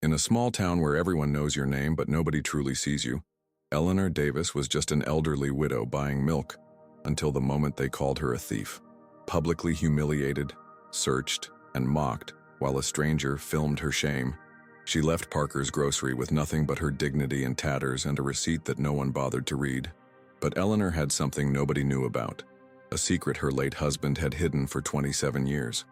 In a small town where everyone knows your name but nobody truly sees you, Eleanor Davis was just an elderly widow buying milk until the moment they called her a thief. Publicly humiliated, searched, and mocked while a stranger filmed her shame, she left Parker's grocery with nothing but her dignity in tatters and a receipt that no one bothered to read. But Eleanor had something nobody knew about, a secret her late husband had hidden for 27 years.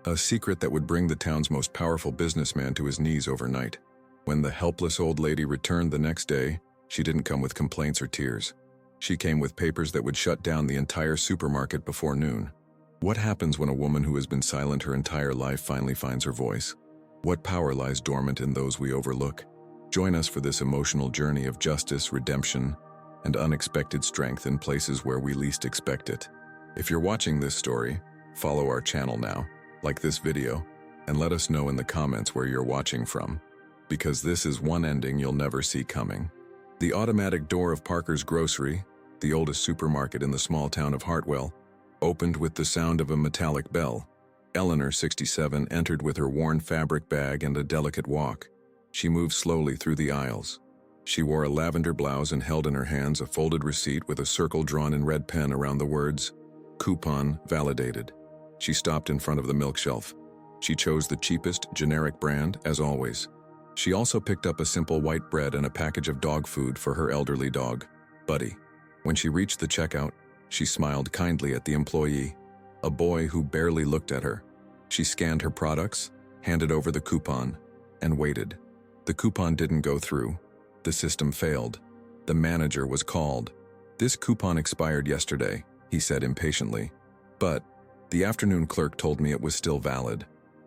A secret that would bring the town's most powerful businessman to his knees overnight. When the helpless old lady returned the next day, she didn't come with complaints or tears. She came with papers that would shut down the entire supermarket before noon. What happens when a woman who has been silent her entire life finally finds her voice? What power lies dormant in those we overlook? Join us for this emotional journey of justice, redemption, and unexpected strength in places where we least expect it. If you're watching this story, follow our channel now, like this video, and let us know in the comments where you're watching from, because this is one ending you'll never see coming. The automatic door of Parker's Grocery, the oldest supermarket in the small town of Hartwell, opened with the sound of a metallic bell. Eleanor, 67, entered with her worn fabric bag and a delicate walk. She moved slowly through the aisles. She wore a lavender blouse and held in her hands a folded receipt with a circle drawn in red pen around the words, "Coupon validated." She stopped in front of the milk shelf. She chose the cheapest, generic brand, as always. She also picked up a simple white bread and a package of dog food for her elderly dog, Buddy. When she reached the checkout, she smiled kindly at the employee, a boy who barely looked at her. She scanned her products, handed over the coupon, and waited. The coupon didn't go through. The system failed. The manager was called. "This coupon expired yesterday," he said impatiently. "But the afternoon clerk told me it was still valid.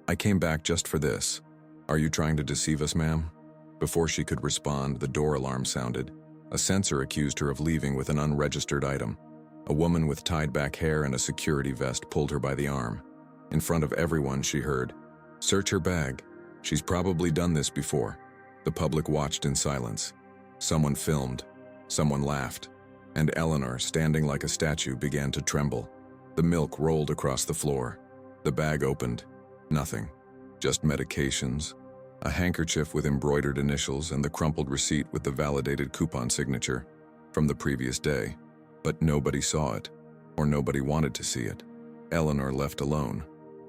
I came back just for this. Are you trying to deceive us, ma'am?" Before she could respond, the door alarm sounded. A sensor accused her of leaving with an unregistered item. A woman with tied-back hair and a security vest pulled her by the arm. In front of everyone, she heard, "Search her bag. She's probably done this before." The public watched in silence. Someone filmed. Someone laughed. And Eleanor, standing like a statue, began to tremble. The milk rolled across the floor. The bag opened. Nothing. Just medications, a handkerchief with embroidered initials, and the crumpled receipt with the validated coupon signature from the previous day. But nobody saw it, or nobody wanted to see it. Eleanor left alone.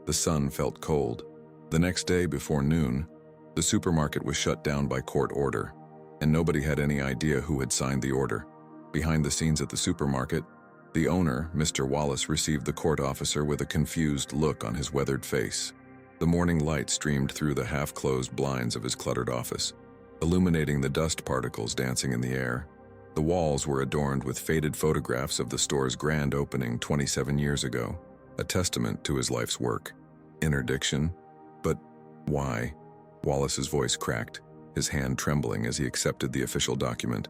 The sun felt cold. The next day before noon, the supermarket was shut down by court order, and nobody had any idea who had signed the order. Behind the scenes at the supermarket, the owner, Mr. Wallace, received the court officer with a confused look on his weathered face. The morning light streamed through the half-closed blinds of his cluttered office, illuminating the dust particles dancing in the air. The walls were adorned with faded photographs of the store's grand opening 27 years ago, a testament to his life's work. Interdiction? But why? Wallace's voice cracked, his hand trembling as he accepted the official document.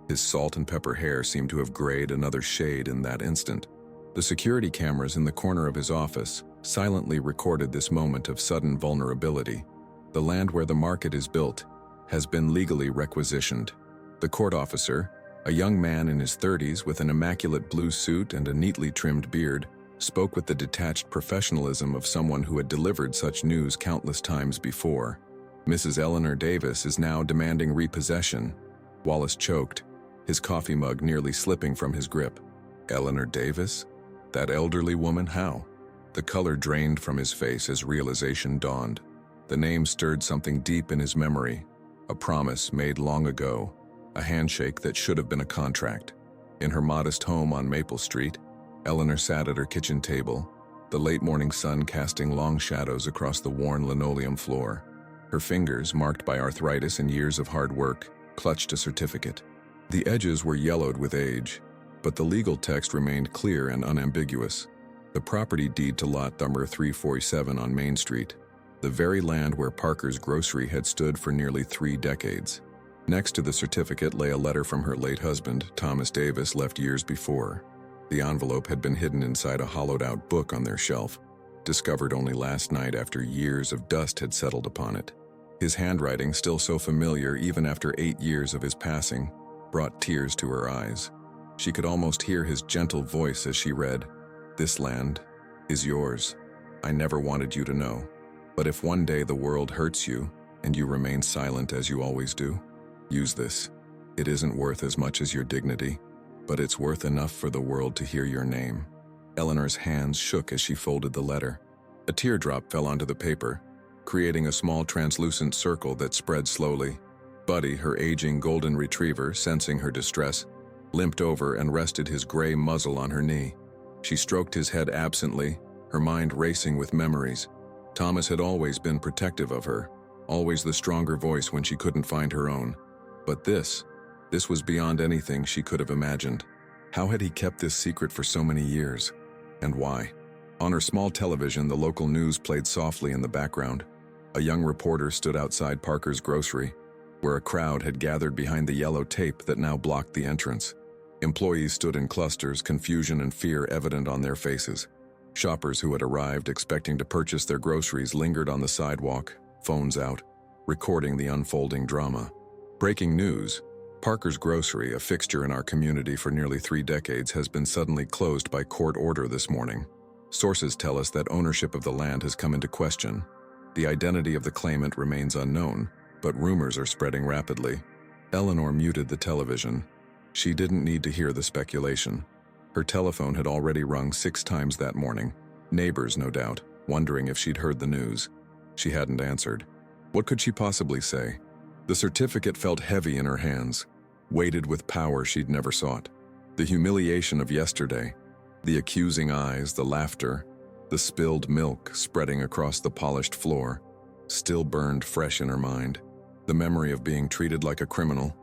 His salt and pepper hair seemed to have grayed another shade in that instant. The security cameras in the corner of his office silently recorded this moment of sudden vulnerability. The land where the market is built has been legally requisitioned. The court officer, a young man in his 30s with an immaculate blue suit and a neatly trimmed beard, spoke with the detached professionalism of someone who had delivered such news countless times before. "Mrs. Eleanor Davis is now demanding repossession." Wallace choked, his coffee mug nearly slipping from his grip. Eleanor Davis? That elderly woman? How? The color drained from his face as realization dawned. The name stirred something deep in his memory, a promise made long ago, a handshake that should have been a contract. In her modest home on Maple Street, Eleanor sat at her kitchen table, the late morning sun casting long shadows across the worn linoleum floor. Her fingers, marked by arthritis and years of hard work, clutched a certificate. The edges were yellowed with age, but the legal text remained clear and unambiguous. The property deed to lot number 347 on Main Street, the very land where Parker's Grocery had stood for nearly 3 decades. Next to the certificate lay a letter from her late husband, Thomas Davis, left years before. The envelope had been hidden inside a hollowed-out book on their shelf, discovered only last night after years of dust had settled upon it. His handwriting, still so familiar even after 8 years of his passing, brought tears to her eyes. She could almost hear his gentle voice as she read, "This land is yours. I never wanted you to know. But if one day the world hurts you, and you remain silent as you always do? Use this. It isn't worth as much as your dignity, but it's worth enough for the world to hear your name." Eleanor's hands shook as she folded the letter. A teardrop fell onto the paper, creating a small translucent circle that spread slowly. Buddy, her aging golden retriever, sensing her distress, limped over and rested his gray muzzle on her knee. She stroked his head absently, her mind racing with memories. Thomas had always been protective of her, always the stronger voice when she couldn't find her own. But this was beyond anything she could have imagined. How had he kept this secret for so many years? And why? On her small television, the local news played softly in the background. A young reporter stood outside Parker's grocery, where a crowd had gathered behind the yellow tape that now blocked the entrance. Employees stood in clusters, confusion and fear evident on their faces. Shoppers who had arrived expecting to purchase their groceries lingered on the sidewalk, phones out, recording the unfolding drama. Breaking news: Parker's Grocery, a fixture in our community for nearly 3 decades, has been suddenly closed by court order this morning. Sources tell us that ownership of the land has come into question. The identity of the claimant remains unknown, but rumors are spreading rapidly. Eleanor muted the television. She didn't need to hear the speculation. Her telephone had already rung 6 times that morning. Neighbors, no doubt, wondering if she'd heard the news. She hadn't answered. What could she possibly say? The certificate felt heavy in her hands, weighted with power she'd never sought. The humiliation of yesterday, the accusing eyes, the laughter, the spilled milk spreading across the polished floor, still burned fresh in her mind. The memory of being treated like a criminal,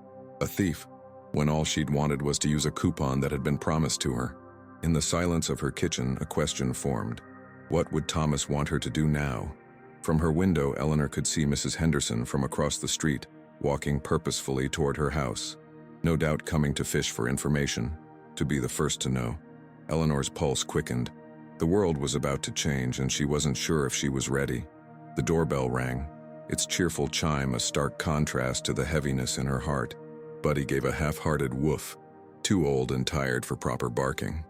a thief, when all she'd wanted was to use a coupon that had been promised to her. In the silence of her kitchen, a question formed. What would Thomas want her to do now? From her window, Eleanor could see Mrs. Henderson from across the street, walking purposefully toward her house, no doubt coming to fish for information, to be the first to know. Eleanor's pulse quickened. The world was about to change, and she wasn't sure if she was ready. The doorbell rang, its cheerful chime a stark contrast to the heaviness in her heart. Buddy gave a half-hearted woof, too old and tired for proper barking.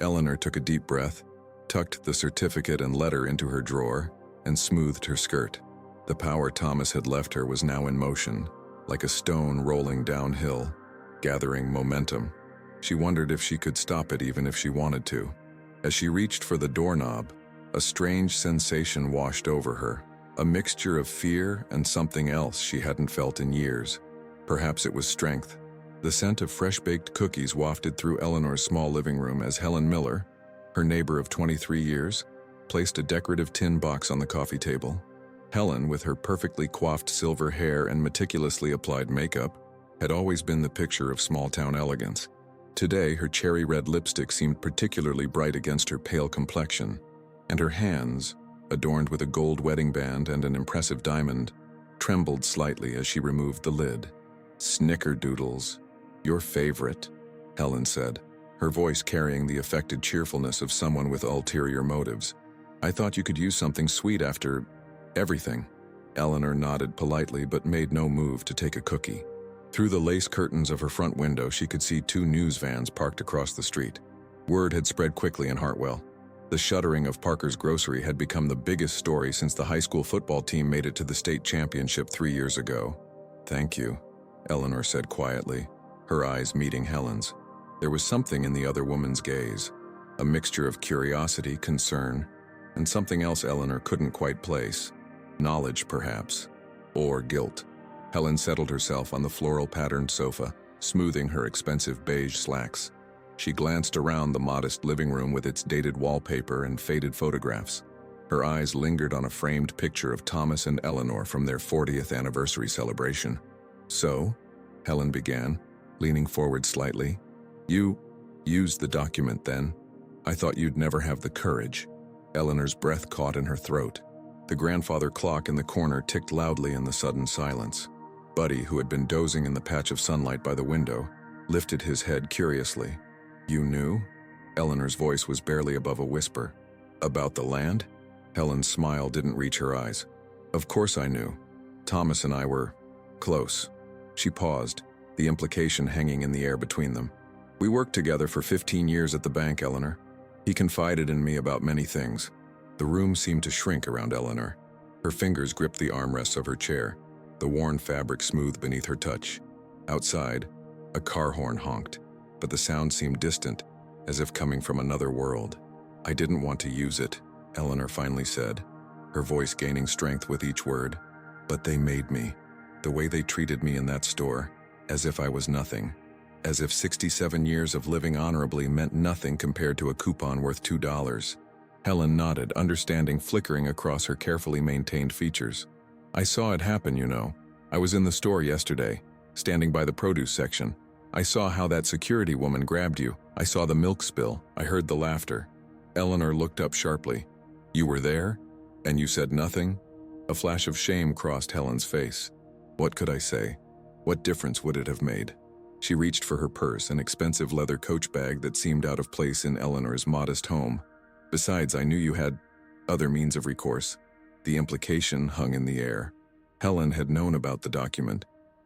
Eleanor took a deep breath, tucked the certificate and letter into her drawer, and smoothed her skirt. The power Thomas had left her was now in motion, like a stone rolling downhill, gathering momentum. She wondered if she could stop it even if she wanted to. As she reached for the doorknob, a strange sensation washed over her, a mixture of fear and something else she hadn't felt in years. Perhaps it was strength. The scent of fresh-baked cookies wafted through Eleanor's small living room as Helen Miller, her neighbor of 23 years, placed a decorative tin box on the coffee table. Helen, with her perfectly coiffed silver hair and meticulously applied makeup, had always been the picture of small-town elegance. Today, her cherry-red lipstick seemed particularly bright against her pale complexion, and her hands, adorned with a gold wedding band and an impressive diamond, trembled slightly as she removed the lid. "Snickerdoodles, your favorite," Helen said, her voice carrying the affected cheerfulness of someone with ulterior motives. "I thought you could use something sweet after everything." Eleanor nodded politely but made no move to take a cookie. Through the lace curtains of her front window, she could see 2 news vans parked across the street. Word had spread quickly in Hartwell. The shuttering of Parker's Grocery had become the biggest story since the high school football team made it to the state championship 3 years ago. "Thank you," Eleanor said quietly, her eyes meeting Helen's. There was something in the other woman's gaze, a mixture of curiosity, concern, and something else Eleanor couldn't quite place. Knowledge, perhaps, or guilt. Helen settled herself on the floral-patterned sofa, smoothing her expensive beige slacks. She glanced around the modest living room with its dated wallpaper and faded photographs. Her eyes lingered on a framed picture of Thomas and Eleanor from their 40th anniversary celebration. "So," Helen began, leaning forward slightly, "you used the document then? I thought you'd never have the courage." Eleanor's breath caught in her throat. The grandfather clock in the corner ticked loudly in the sudden silence. Buddy, who had been dozing in the patch of sunlight by the window, lifted his head curiously. "You knew?" Eleanor's voice was barely above a whisper. "About the land?" Helen's smile didn't reach her eyes. "Of course I knew. Thomas and I were close." She paused, the implication hanging in the air between them. "We worked together for 15 years at the bank, Eleanor. He confided in me about many things." The room seemed to shrink around Eleanor. Her fingers gripped the armrests of her chair. the worn fabric smooth beneath her touch. Outside, a car horn honked, but the sound seemed distant, as if coming from another world. "I didn't want to use it," Eleanor finally said, her voice gaining strength with each word. "But they made me. The way they treated me in that store, as if I was nothing. As if 67 years of living honorably meant nothing compared to a coupon worth $2. Helen nodded, understanding flickering across her carefully maintained features. "I saw it happen, you know. I was in the store yesterday, standing by the produce section. I saw how that security woman grabbed you. I saw the milk spill. I heard the laughter." Eleanor looked up sharply. "You were there? And you said nothing?" A flash of shame crossed Helen's face. What could I say? What difference would it have made? She reached for her purse, an expensive leather coach bag that seemed out of place in Eleanor's modest home. "Besides, I knew you had other means of recourse." The implication hung in the air. Helen had known about the document,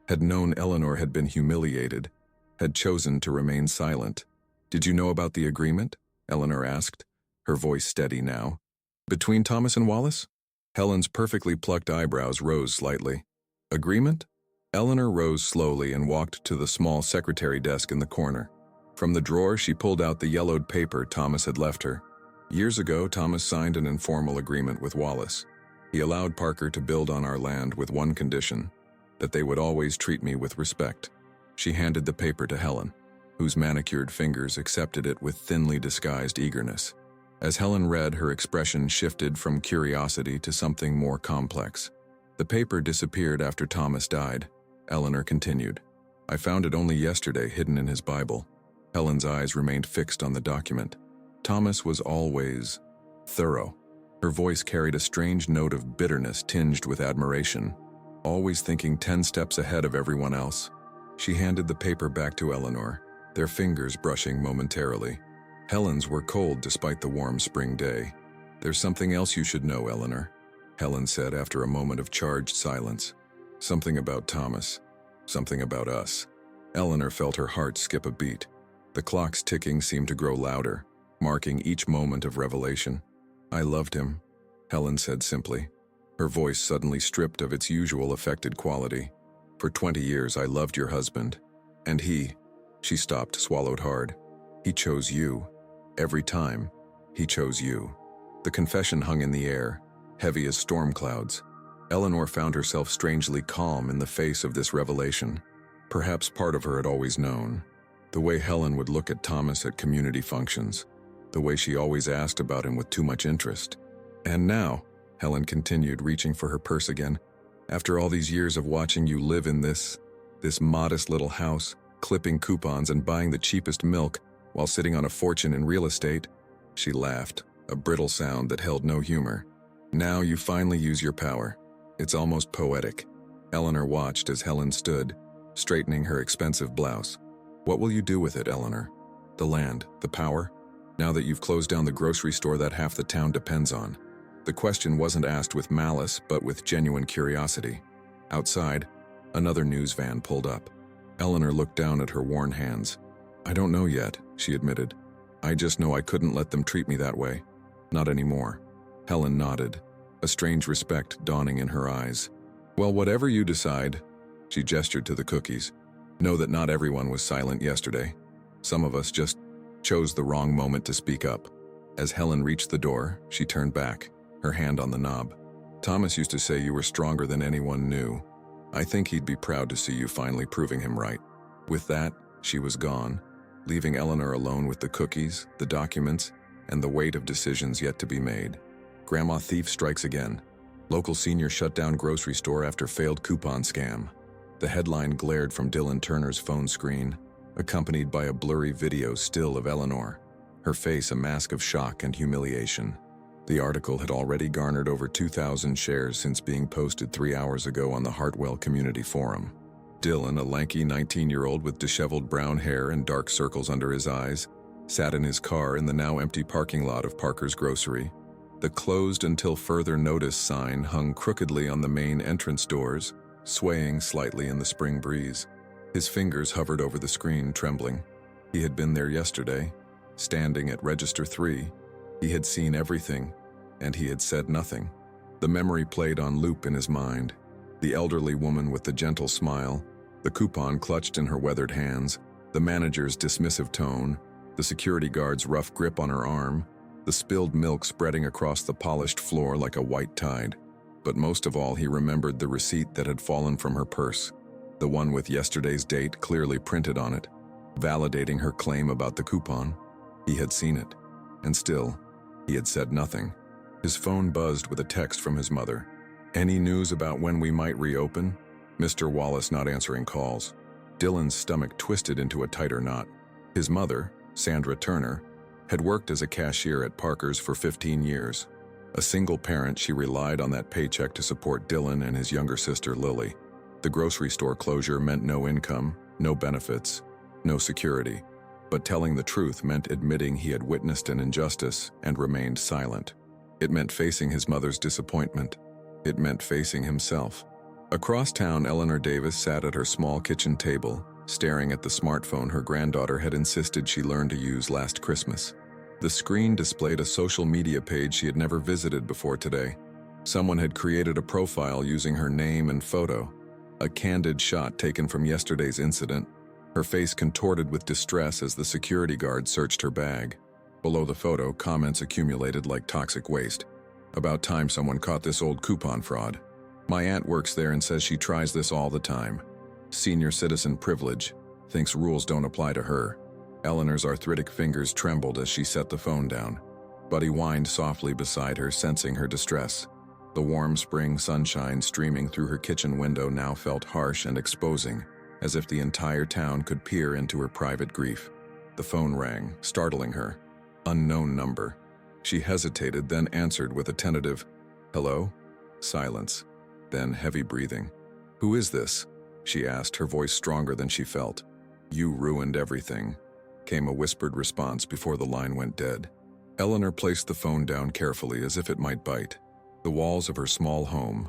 had known Eleanor had been humiliated, had chosen to remain silent. "Did you know about the agreement?" Eleanor asked, her voice steady now. "Between Thomas and Wallace?" Helen's perfectly plucked eyebrows rose slightly. "Agreement?" Eleanor rose slowly and walked to the small secretary desk in the corner. From the drawer, she pulled out the yellowed paper Thomas had left her. Years ago, Thomas signed an informal agreement with Wallace. He allowed Parker to build on our land with one condition, that they would always treat me with respect. She handed the paper to Helen, whose manicured fingers accepted it with thinly disguised eagerness. As Helen read, her expression shifted from curiosity to something more complex. "The paper disappeared after Thomas died," Eleanor continued. "I found it only yesterday, hidden in his Bible." Helen's eyes remained fixed on the document. Thomas was always thorough. Her voice carried a strange note of bitterness tinged with admiration, always thinking 10 steps ahead of everyone else. She handed the paper back to Eleanor, their fingers brushing momentarily. Helen's were cold despite the warm spring day. "There's something else you should know, Eleanor," Helen said after a moment of charged silence. "Something about Thomas. Something about us." Eleanor felt her heart skip a beat. The clock's ticking seemed to grow louder, marking each moment of revelation. "I loved him," Helen said simply, her voice suddenly stripped of its usual affected quality. "For 20 years I loved your husband. And he—" She stopped, swallowed hard. "He chose you. Every time, he chose you." The confession hung in the air, heavy as storm clouds. Eleanor found herself strangely calm in the face of this revelation. Perhaps part of her had always known. The way Helen would look at Thomas at community functions. The way she always asked about him with too much interest. "And now," Helen continued, reaching for her purse again, "after all these years of watching you live in this modest little house, clipping coupons and buying the cheapest milk while sitting on a fortune in real estate," she laughed, a brittle sound that held no humor. "Now you finally use your power. It's almost poetic." Eleanor watched as Helen stood, straightening her expensive blouse. "What will you do with it, Eleanor? The land, the power? Now that you've closed down the grocery store that half the town depends on." The question wasn't asked with malice, but with genuine curiosity. Outside, another news van pulled up. Eleanor looked down at her worn hands. "I don't know yet," she admitted. "I just know I couldn't let them treat me that way. Not anymore." Helen nodded, a strange respect dawning in her eyes. "Well, whatever you decide," she gestured to the cookies. "Know that not everyone was silent yesterday. Some of us just chose the wrong moment to speak up." As Helen reached the door, she turned back, her hand on the knob. "Thomas used to say you were stronger than anyone knew. I think he'd be proud to see you finally proving him right." With that, she was gone, leaving Eleanor alone with the cookies, the documents, and the weight of decisions yet to be made. Grandma thief strikes again. Local senior shut down grocery store after failed coupon scam. The headline glared from Dylan Turner's phone screen, accompanied by a blurry video still of Eleanor, her face a mask of shock and humiliation. The article had already garnered over 2,000 shares since being posted 3 hours ago on the Hartwell Community Forum. Dylan, a lanky 19-year-old with disheveled brown hair and dark circles under his eyes, sat in his car in the now empty parking lot of Parker's Grocery. The "closed until further notice" sign hung crookedly on the main entrance doors, swaying slightly in the spring breeze. His fingers hovered over the screen, trembling. He had been there yesterday, standing at Register 3. He had seen everything, and he had said nothing. The memory played on loop in his mind. The elderly woman with the gentle smile, the coupon clutched in her weathered hands, the manager's dismissive tone, the security guard's rough grip on her arm, the spilled milk spreading across the polished floor like a white tide. But most of all, he remembered the receipt that had fallen from her purse, the one with yesterday's date clearly printed on it, validating her claim about the coupon. He had seen it, and still, he had said nothing. His phone buzzed with a text from his mother. "Any news about when we might reopen?" Mr. Wallace not answering calls. Dylan's stomach twisted into a tighter knot. His mother, Sandra Turner, had worked as a cashier at Parker's for 15 years. A single parent, she relied on that paycheck to support Dylan and his younger sister Lily. The grocery store closure meant no income, no benefits, no security. But telling the truth meant admitting he had witnessed an injustice and remained silent. It meant facing his mother's disappointment. It meant facing himself. Across town, Eleanor Davis sat at her small kitchen table, staring at the smartphone her granddaughter had insisted she learn to use last Christmas. The screen displayed a social media page she had never visited before today. Someone had created a profile using her name and photo, a candid shot taken from yesterday's incident, her face contorted with distress as the security guard searched her bag. Below the photo, comments accumulated like toxic waste. "About time someone caught this old coupon fraud. My aunt works there and says she tries this all the time. Senior citizen privilege, thinks rules don't apply to her." Eleanor's arthritic fingers trembled as she set the phone down. Buddy whined softly beside her, sensing her distress. The warm spring sunshine streaming through her kitchen window now felt harsh and exposing, as if the entire town could peer into her private grief. The phone rang, startling her. Unknown number. She hesitated, then answered with a tentative, "Hello?" Silence. Then heavy breathing. "Who is this?" she asked, her voice stronger than she felt. "You ruined everything," came a whispered response before the line went dead. Eleanor placed the phone down carefully as if it might bite. The walls of her small home,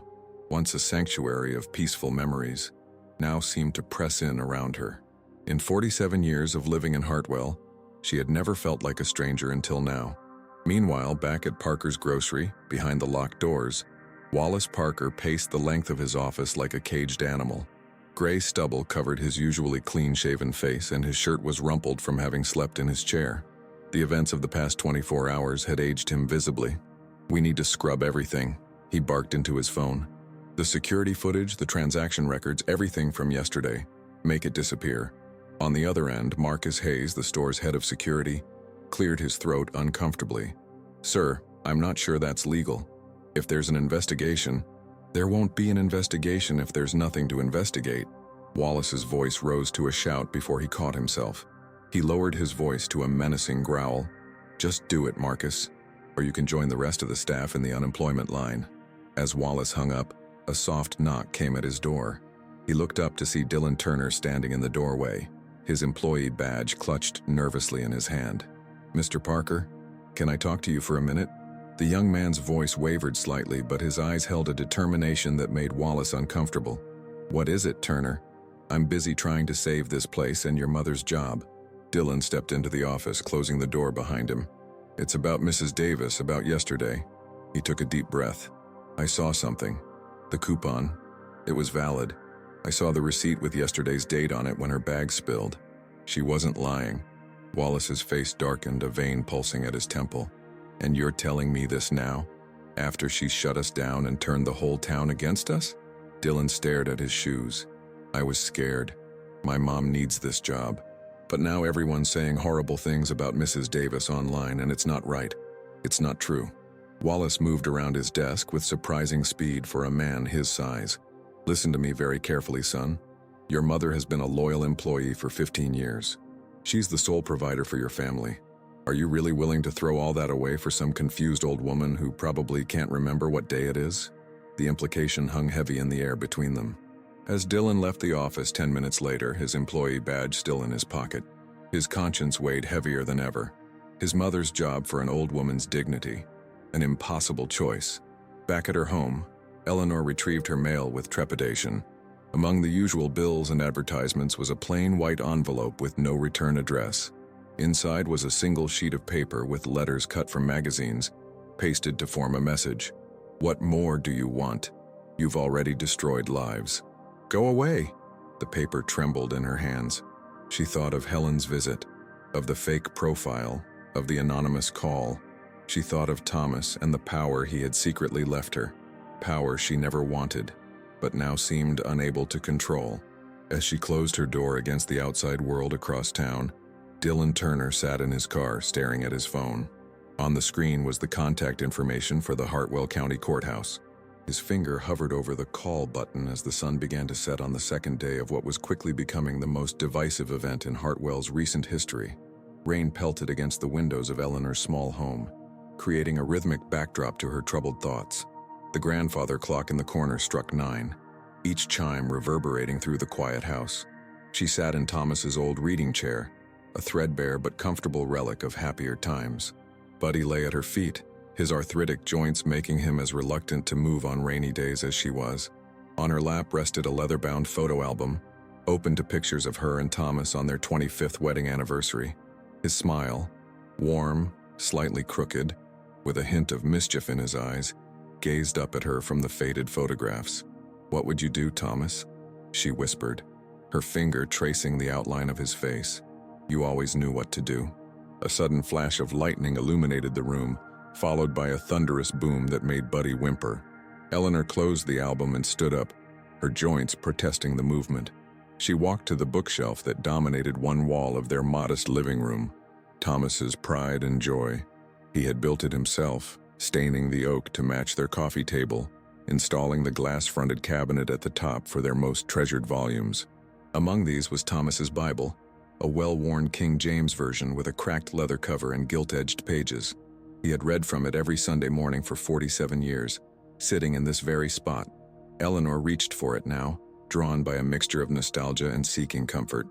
once a sanctuary of peaceful memories, now seemed to press in around her. In 47 years of living in Hartwell, she had never felt like a stranger until now. Meanwhile, back at Parker's grocery, behind the locked doors, Wallace Parker paced the length of his office like a caged animal. Gray stubble covered his usually clean-shaven face, and his shirt was rumpled from having slept in his chair. The events of the past 24 hours had aged him visibly. "We need to scrub everything," he barked into his phone. "The security footage, the transaction records, everything from yesterday. Make it disappear." On the other end, Marcus Hayes, the store's head of security, cleared his throat uncomfortably. "Sir, I'm not sure that's legal. If there's an investigation..." "There won't be an investigation if there's nothing to investigate." Wallace's voice rose to a shout before he caught himself. He lowered his voice to a menacing growl. "Just do it, Marcus, or you can join the rest of the staff in the unemployment line." As Wallace hung up, a soft knock came at his door. He looked up to see Dylan Turner standing in the doorway, his employee badge clutched nervously in his hand. "Mr. Parker, can I talk to you for a minute?" The young man's voice wavered slightly, but his eyes held a determination that made Wallace uncomfortable. "What is it, Turner?" "I'm busy trying to save this place and your mother's job." Dylan stepped into the office, closing the door behind him. "It's about Mrs. Davis, about yesterday." He took a deep breath. "I saw something. The coupon. It was valid. I saw the receipt with yesterday's date on it when her bag spilled. She wasn't lying." Wallace's face darkened, a vein pulsing at his temple. "And you're telling me this now? After she shut us down and turned the whole town against us?" Dylan stared at his shoes. "I was scared. My mom needs this job. But now everyone's saying horrible things about Mrs. Davis online, and it's not right. It's not true." Wallace moved around his desk with surprising speed for a man his size. "Listen to me very carefully, son. Your mother has been a loyal employee for 15 years. She's the sole provider for your family. Are you really willing to throw all that away for some confused old woman who probably can't remember what day it is?" The implication hung heavy in the air between them. As Dylan left the office 10 minutes later, his employee badge still in his pocket, his conscience weighed heavier than ever. His mother's job for an old woman's dignity. An impossible choice. Back at her home, Eleanor retrieved her mail with trepidation. Among the usual bills and advertisements was a plain white envelope with no return address. Inside was a single sheet of paper with letters cut from magazines, pasted to form a message. "What more do you want?" You've already destroyed lives. Go away. The paper trembled in her hands. She thought of Helen's visit, of the fake profile, of the anonymous call. She thought of Thomas and the power he had secretly left her, power she never wanted, but now seemed unable to control. As she closed her door against the outside world across town, Dylan Turner sat in his car staring at his phone. On the screen was the contact information for the Hartwell County Courthouse. His finger hovered over the call button as the sun began to set on the second day of what was quickly becoming the most divisive event in Hartwell's recent history. Rain pelted against the windows of Eleanor's small home, creating a rhythmic backdrop to her troubled thoughts. The grandfather clock in the corner struck 9, each chime reverberating through the quiet house. She sat in Thomas's old reading chair, a threadbare but comfortable relic of happier times. Buddy lay at her feet, his arthritic joints making him as reluctant to move on rainy days as she was. On her lap rested a leather-bound photo album, open to pictures of her and Thomas on their 25th wedding anniversary. His smile, warm, slightly crooked, with a hint of mischief in his eyes, gazed up at her from the faded photographs. "What would you do, Thomas?" she whispered, her finger tracing the outline of his face. "You always knew what to do." A sudden flash of lightning illuminated the room, followed by a thunderous boom that made Buddy whimper. Eleanor closed the album and stood up, her joints protesting the movement. She walked to the bookshelf that dominated one wall of their modest living room. Thomas's pride and joy. He had built it himself, staining the oak to match their coffee table, installing the glass-fronted cabinet at the top for their most treasured volumes. Among these was Thomas's Bible, a well-worn King James version with a cracked leather cover and gilt-edged pages. He had read from it every Sunday morning for 47 years, sitting in this very spot. Eleanor reached for it now, drawn by a mixture of nostalgia and seeking comfort.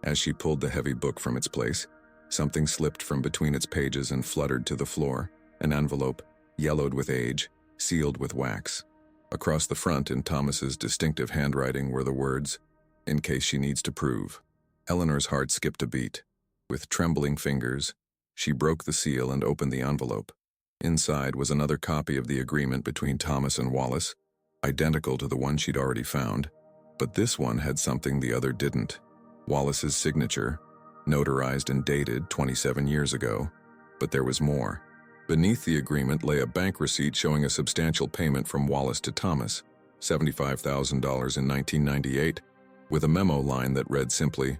As she pulled the heavy book from its place, something slipped from between its pages and fluttered to the floor, an envelope, yellowed with age, sealed with wax. Across the front, in Thomas's distinctive handwriting, were the words, "In case she needs to prove." Eleanor's heart skipped a beat. With trembling fingers, she broke the seal and opened the envelope. Inside was another copy of the agreement between Thomas and Wallace, identical to the one she'd already found, but this one had something the other didn't. Wallace's signature, notarized and dated 27 years ago, but there was more. Beneath the agreement lay a bank receipt showing a substantial payment from Wallace to Thomas, $75,000 in 1998, with a memo line that read simply,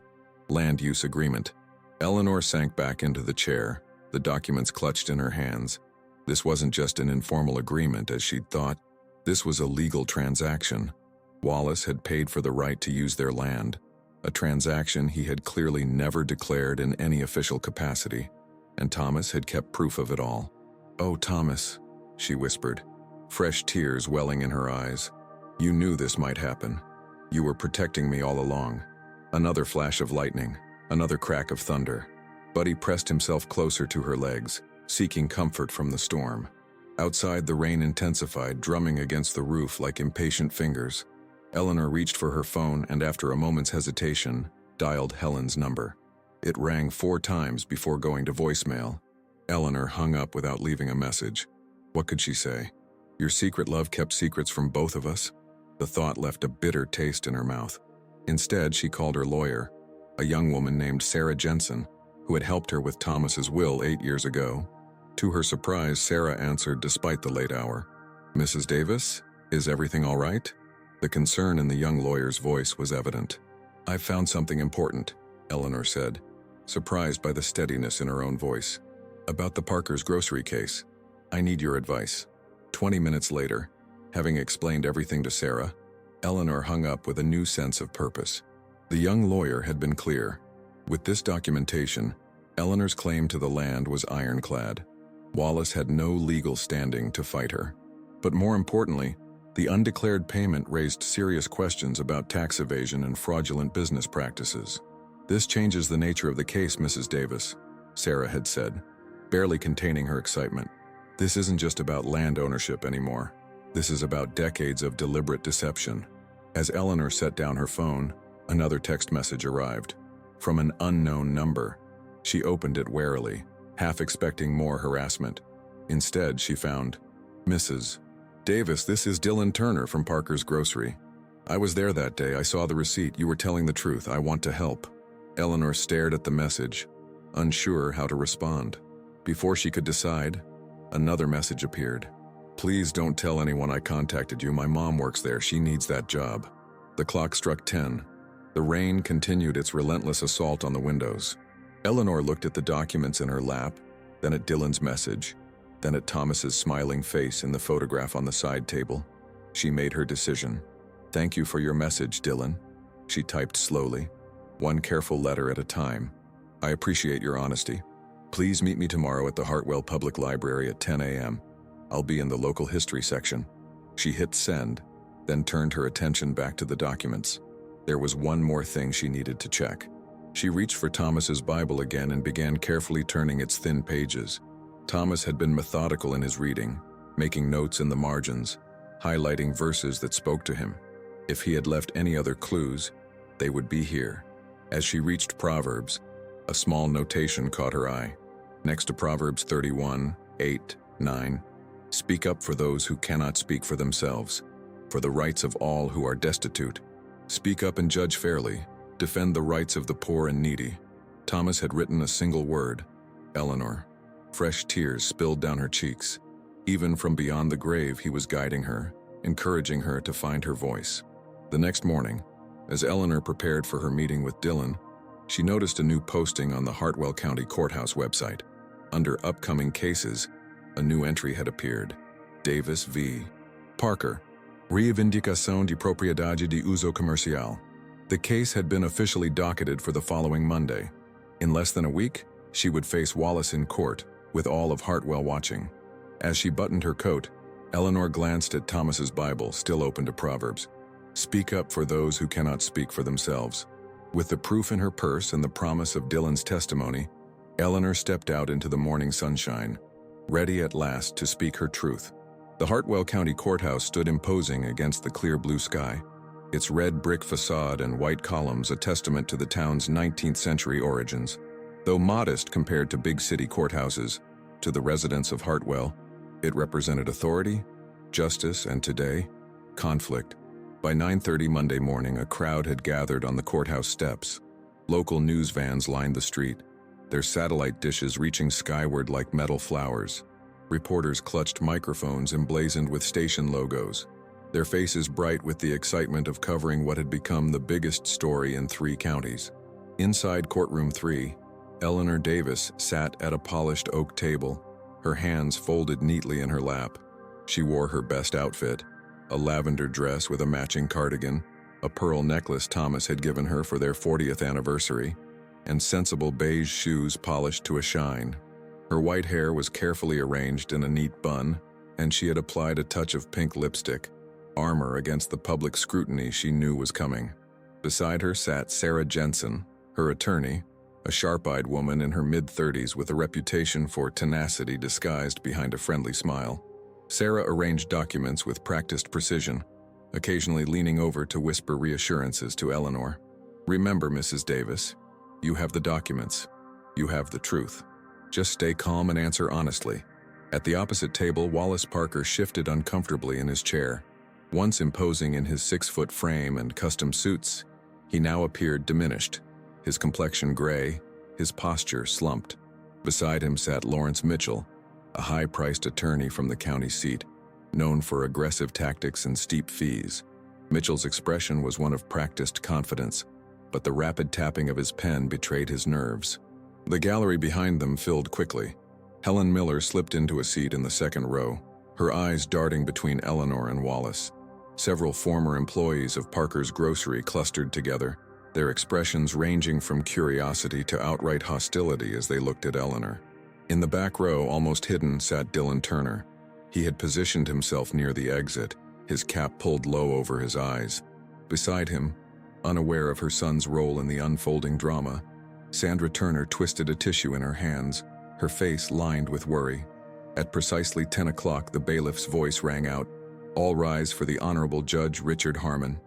"Land Use Agreement." Eleanor sank back into the chair, the documents clutched in her hands. This wasn't just an informal agreement, as she'd thought. This was a legal transaction. Wallace had paid for the right to use their land, a transaction he had clearly never declared in any official capacity, and Thomas had kept proof of it all. "Oh, Thomas," she whispered, fresh tears welling in her eyes. "You knew this might happen. You were protecting me all along." Another flash of lightning, another crack of thunder. Buddy pressed himself closer to her legs, seeking comfort from the storm. Outside, the rain intensified, drumming against the roof like impatient fingers. Eleanor reached for her phone and, after a moment's hesitation, dialed Helen's number. It rang 4 times before going to voicemail. Eleanor hung up without leaving a message. What could she say? Your secret love kept secrets from both of us? The thought left a bitter taste in her mouth. Instead, she called her lawyer, a young woman named Sarah Jensen, who had helped her with Thomas's will 8 years ago. To her surprise, Sarah answered despite the late hour. "Mrs. Davis, is everything all right?" The concern in the young lawyer's voice was evident. "I've found something important," Eleanor said, surprised by the steadiness in her own voice. "About the Parker's grocery case. I need your advice." 20 minutes later, having explained everything to Sarah, Eleanor hung up with a new sense of purpose. The young lawyer had been clear. With this documentation, Eleanor's claim to the land was ironclad. Wallace had no legal standing to fight her. But more importantly, the undeclared payment raised serious questions about tax evasion and fraudulent business practices. "This changes the nature of the case, Mrs. Davis," Sarah had said, barely containing her excitement. "This isn't just about land ownership anymore. This is about decades of deliberate deception." As Eleanor set down her phone, another text message arrived. From an unknown number. She opened it warily, half expecting more harassment. Instead, she found, "Mrs. Davis, this is Dylan Turner from Parker's Grocery. I was there that day. I saw the receipt. You were telling the truth. I want to help. Eleanor stared at the message, unsure how to respond. Before she could decide, another message appeared. Please don't tell anyone I contacted you. My mom works there. She needs that job. The clock struck 10. The rain continued its relentless assault on the windows. Eleanor looked at the documents in her lap, then at Dylan's message, then at Thomas's smiling face in the photograph on the side table. She made her decision. Thank you for your message, Dylan. She typed slowly, one careful letter at a time. I appreciate your honesty. Please meet me tomorrow at the Hartwell Public Library at 10 a.m. I'll be in the local history section. She hit send, then turned her attention back to the documents. There was one more thing she needed to check. She reached for Thomas's Bible again and began carefully turning its thin pages. Thomas had been methodical in his reading, making notes in the margins, highlighting verses that spoke to him. If he had left any other clues, they would be here. As she reached Proverbs, a small notation caught her eye. Next to Proverbs 31:8-9, speak up for those who cannot speak for themselves, for the rights of all who are destitute. Speak up and judge fairly. Defend the rights of the poor and needy. Thomas had written a single word, Eleanor. Fresh tears spilled down her cheeks. Even from beyond the grave, he was guiding her, encouraging her to find her voice. The next morning, as Eleanor prepared for her meeting with Dylan, she noticed a new posting on the Hartwell County Courthouse website. Under upcoming cases, a new entry had appeared. Davis v. Parker. Reivindicação de propriedade de uso comercial. The case had been officially docketed for the following Monday. In less than a week, she would face Wallace in court, with all of Hartwell watching. As she buttoned her coat, Eleanor glanced at Thomas's Bible, still open to Proverbs. Speak up for those who cannot speak for themselves. With the proof in her purse and the promise of Dylan's testimony, Eleanor stepped out into the morning sunshine, ready at last to speak her truth. The Hartwell County Courthouse stood imposing against the clear blue sky, its red brick facade and white columns a testament to the town's 19th century origins. Though modest compared to big city courthouses, to the residents of Hartwell, it represented authority, justice, and today, conflict. By 9:30 Monday morning, a crowd had gathered on the courthouse steps. Local news vans lined the street, their satellite dishes reaching skyward like metal flowers. Reporters clutched microphones emblazoned with station logos, their faces bright with the excitement of covering what had become the biggest story in 3 counties. Inside courtroom 3, Eleanor Davis sat at a polished oak table, her hands folded neatly in her lap. She wore her best outfit, a lavender dress with a matching cardigan, a pearl necklace Thomas had given her for their 40th anniversary, and sensible beige shoes polished to a shine. Her white hair was carefully arranged in a neat bun, and she had applied a touch of pink lipstick, armor against the public scrutiny she knew was coming. Beside her sat Sarah Jensen, her attorney, a sharp-eyed woman in her mid-30s with a reputation for tenacity disguised behind a friendly smile. Sarah arranged documents with practiced precision, occasionally leaning over to whisper reassurances to Eleanor. Remember, Mrs. Davis, you have the documents. You have the truth. Just stay calm and answer honestly. At the opposite table, Wallace Parker shifted uncomfortably in his chair. Once imposing in his 6-foot frame and custom suits, he now appeared diminished, his complexion gray, his posture slumped. Beside him sat Lawrence Mitchell, a high-priced attorney from the county seat, known for aggressive tactics and steep fees. Mitchell's expression was one of practiced confidence, but the rapid tapping of his pen betrayed his nerves. The gallery behind them filled quickly. Helen Miller slipped into a seat in the second row, her eyes darting between Eleanor and Wallace. Several former employees of Parker's Grocery clustered together, their expressions ranging from curiosity to outright hostility as they looked at Eleanor. In the back row, almost hidden, sat Dylan Turner. He had positioned himself near the exit, his cap pulled low over his eyes. Beside him, unaware of her son's role in the unfolding drama, Sandra Turner twisted a tissue in her hands, her face lined with worry. At precisely 10 o'clock, the bailiff's voice rang out, "All rise for the Honorable Judge Richard Harmon."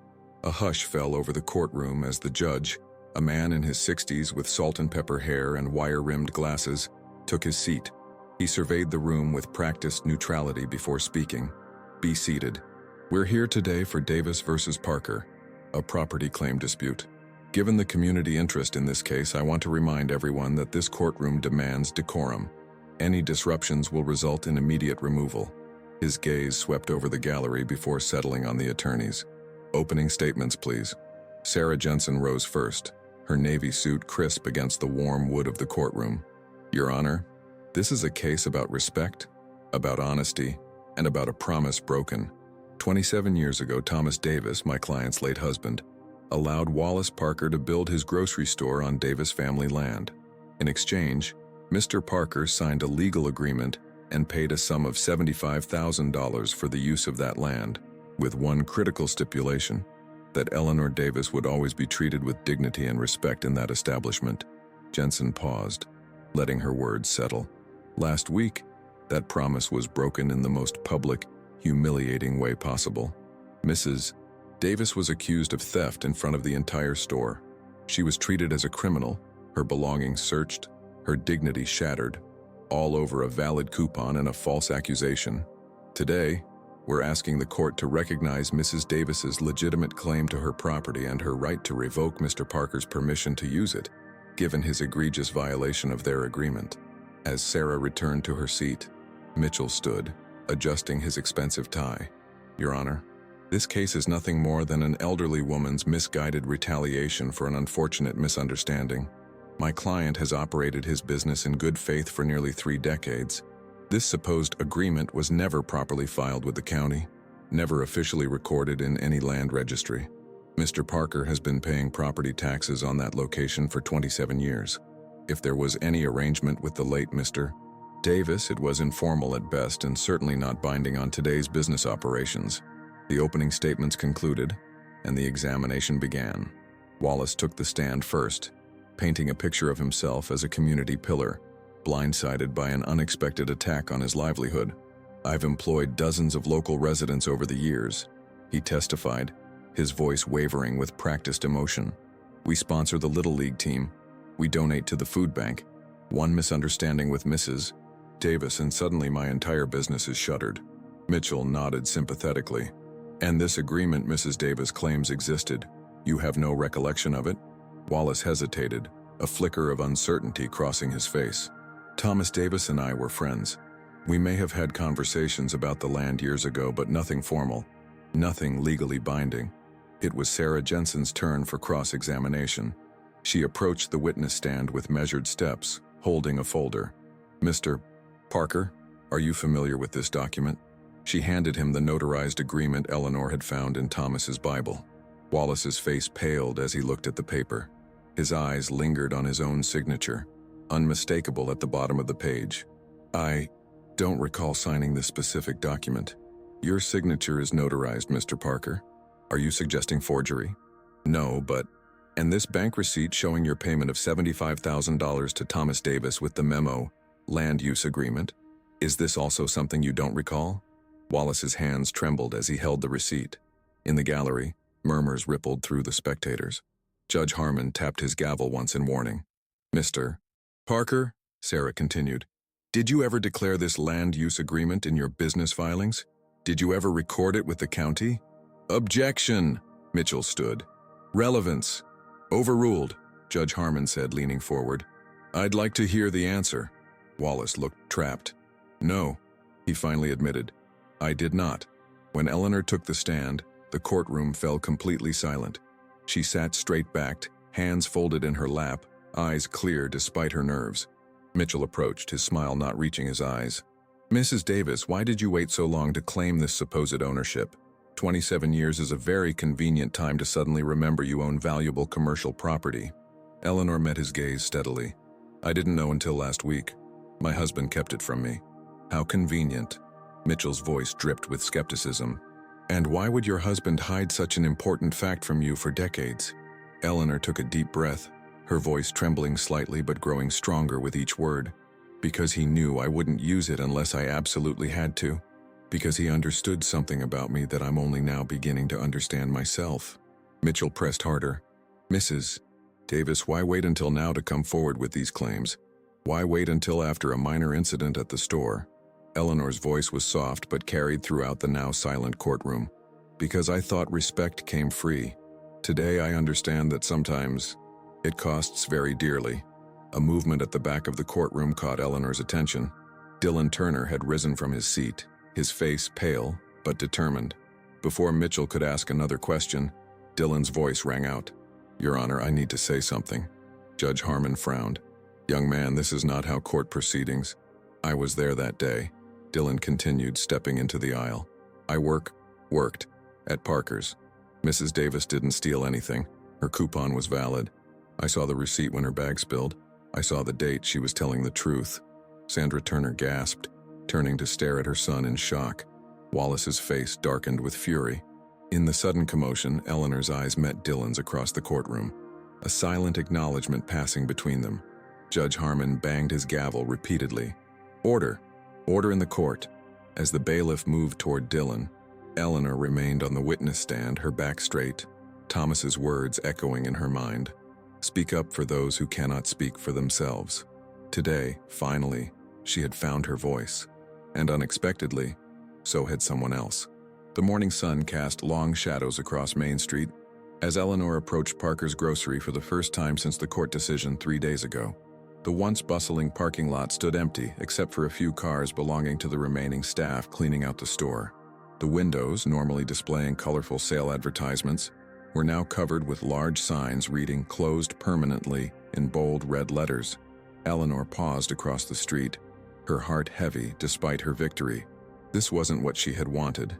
A hush fell over the courtroom as the judge, a man in his 60s with salt and pepper hair and wire-rimmed glasses, took his seat. He surveyed the room with practiced neutrality before speaking. Be seated. We're here today for Davis versus Parker, a property claim dispute. Given the community interest in this case, I want to remind everyone that this courtroom demands decorum. Any disruptions will result in immediate removal. His gaze swept over the gallery before settling on the attorneys. Opening statements, please. Sarah Jensen rose first, her navy suit crisp against the warm wood of the courtroom. Your Honor, this is a case about respect, about honesty, and about a promise broken. 27 years ago, Thomas Davis, my client's late husband, allowed Wallace Parker to build his grocery store on Davis family land. In exchange, Mr. Parker signed a legal agreement and paid a sum of $75,000 for the use of that land, with one critical stipulation, that Eleanor Davis would always be treated with dignity and respect in that establishment. Jensen paused, letting her words settle. Last week, that promise was broken in the most public, humiliating way possible. Mrs. Davis was accused of theft in front of the entire store. She was treated as a criminal, her belongings searched, her dignity shattered, all over a valid coupon and a false accusation. Today, we're asking the court to recognize Mrs. Davis's legitimate claim to her property and her right to revoke Mr. Parker's permission to use it, given his egregious violation of their agreement. As Sarah returned to her seat, Mitchell stood, adjusting his expensive tie. Your Honor, this case is nothing more than an elderly woman's misguided retaliation for an unfortunate misunderstanding. My client has operated his business in good faith for nearly 3 decades. This supposed agreement was never properly filed with the county, never officially recorded in any land registry. Mr. Parker has been paying property taxes on that location for 27 years. If there was any arrangement with the late Mr. Davis, it was informal at best and certainly not binding on today's business operations. The opening statements concluded, and the examination began. Wallace took the stand first, painting a picture of himself as a community pillar, blindsided by an unexpected attack on his livelihood. I've employed dozens of local residents over the years, he testified, his voice wavering with practiced emotion. We sponsor the Little League team. We donate to the food bank. One misunderstanding with Mrs. Davis and suddenly my entire business is shuttered. Mitchell nodded sympathetically. And this agreement Mrs. Davis claims existed. You have no recollection of it? Wallace hesitated, a flicker of uncertainty crossing his face. Thomas Davis and I were friends. We may have had conversations about the land years ago, but nothing formal, nothing legally binding. It was Sarah Jensen's turn for cross-examination. She approached the witness stand with measured steps, holding a folder. Mr. Parker, are you familiar with this document? She handed him the notarized agreement Eleanor had found in Thomas's Bible. Wallace's face paled as he looked at the paper. His eyes lingered on his own signature, unmistakable at the bottom of the page. I don't recall signing this specific document. Your signature is notarized, Mr. Parker. Are you suggesting forgery? No, but... And this bank receipt showing your payment of $75,000 to Thomas Davis with the memo, land use agreement. Is this also something you don't recall? Wallace's hands trembled as he held the receipt. In the gallery, murmurs rippled through the spectators. Judge Harmon tapped his gavel once in warning. Mr. Parker, Sarah continued, did you ever declare this land use agreement in your business filings? Did you ever record it with the county? Objection, Mitchell stood. Relevance. Overruled, Judge Harmon said, leaning forward. I'd like to hear the answer. Wallace looked trapped. No, he finally admitted. I did not. When Eleanor took the stand, the courtroom fell completely silent. She sat straight-backed, hands folded in her lap, eyes clear despite her nerves. Mitchell approached, his smile not reaching his eyes. Mrs. Davis, why did you wait so long to claim this supposed ownership? 27 years is a very convenient time to suddenly remember you own valuable commercial property. Eleanor met his gaze steadily. I didn't know until last week. My husband kept it from me. How convenient. Mitchell's voice dripped with skepticism. And why would your husband hide such an important fact from you for decades? Eleanor took a deep breath, her voice trembling slightly but growing stronger with each word. Because he knew I wouldn't use it unless I absolutely had to. Because he understood something about me that I'm only now beginning to understand myself. Mitchell pressed harder. Mrs. Davis, why wait until now to come forward with these claims? Why wait until after a minor incident at the store? Eleanor's voice was soft but carried throughout the now silent courtroom. Because I thought respect came free. Today I understand that sometimes it costs very dearly. A movement at the back of the courtroom caught Eleanor's attention. Dylan Turner had risen from his seat, his face pale but determined. Before Mitchell could ask another question, Dylan's voice rang out. "Your Honor, I need to say something." Judge Harmon frowned. "Young man, this is not how court proceedings." "I was there that day," Dylan continued, stepping into the aisle. "I worked at Parker's. Mrs. Davis didn't steal anything. Her coupon was valid. I saw the receipt when her bag spilled. I saw the date. She was telling the truth." Sandra Turner gasped, turning to stare at her son in shock. Wallace's face darkened with fury. In the sudden commotion, Eleanor's eyes met Dylan's across the courtroom, a silent acknowledgement passing between them. Judge Harmon banged his gavel repeatedly. "Order! Order in the court!" As the bailiff moved toward Dylan, Eleanor remained on the witness stand, her back straight, Thomas's words echoing in her mind. "Speak up for those who cannot speak for themselves." Today, finally, she had found her voice. And unexpectedly, so had someone else. The morning sun cast long shadows across Main Street as Eleanor approached Parker's grocery for the first time since the court decision 3 days ago. The once bustling parking lot stood empty except for a few cars belonging to the remaining staff cleaning out the store. The windows, normally displaying colorful sale advertisements, were now covered with large signs reading "Closed permanently" in bold red letters. Eleanor paused across the street, her heart heavy despite her victory. This wasn't what she had wanted.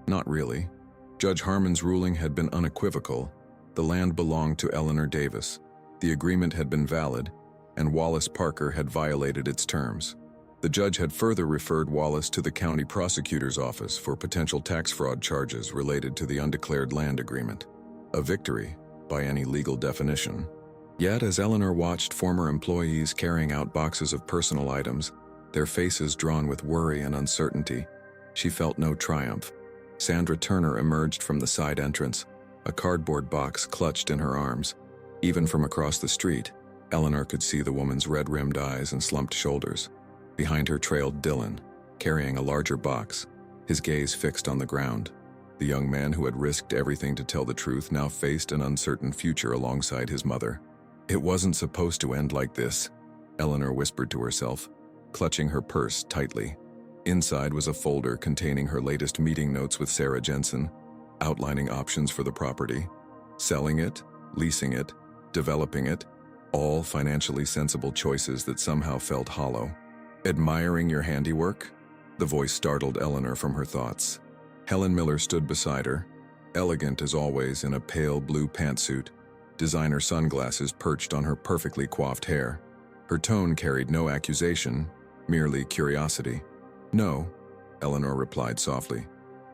Not really. Judge Harmon's ruling had been unequivocal. The land belonged to Eleanor Davis. The agreement had been valid, and Wallace Parker had violated its terms. The judge had further referred Wallace to the county prosecutor's office for potential tax fraud charges related to the undeclared land agreement. A victory, by any legal definition. Yet, as Eleanor watched former employees carrying out boxes of personal items, their faces drawn with worry and uncertainty, she felt no triumph. Sandra Turner emerged from the side entrance, a cardboard box clutched in her arms. Even from across the street, Eleanor could see the woman's red-rimmed eyes and slumped shoulders. Behind her trailed Dylan, carrying a larger box, his gaze fixed on the ground. The young man who had risked everything to tell the truth now faced an uncertain future alongside his mother. "It wasn't supposed to end like this," Eleanor whispered to herself, clutching her purse tightly. Inside was a folder containing her latest meeting notes with Sarah Jensen, outlining options for the property. Selling it, leasing it, developing it, all financially sensible choices that somehow felt hollow. "Admiring your handiwork?" The voice startled Eleanor from her thoughts. Helen Miller stood beside her, elegant as always in a pale blue pantsuit, designer sunglasses perched on her perfectly coiffed hair. Her tone carried no accusation, merely curiosity. "No," Eleanor replied softly.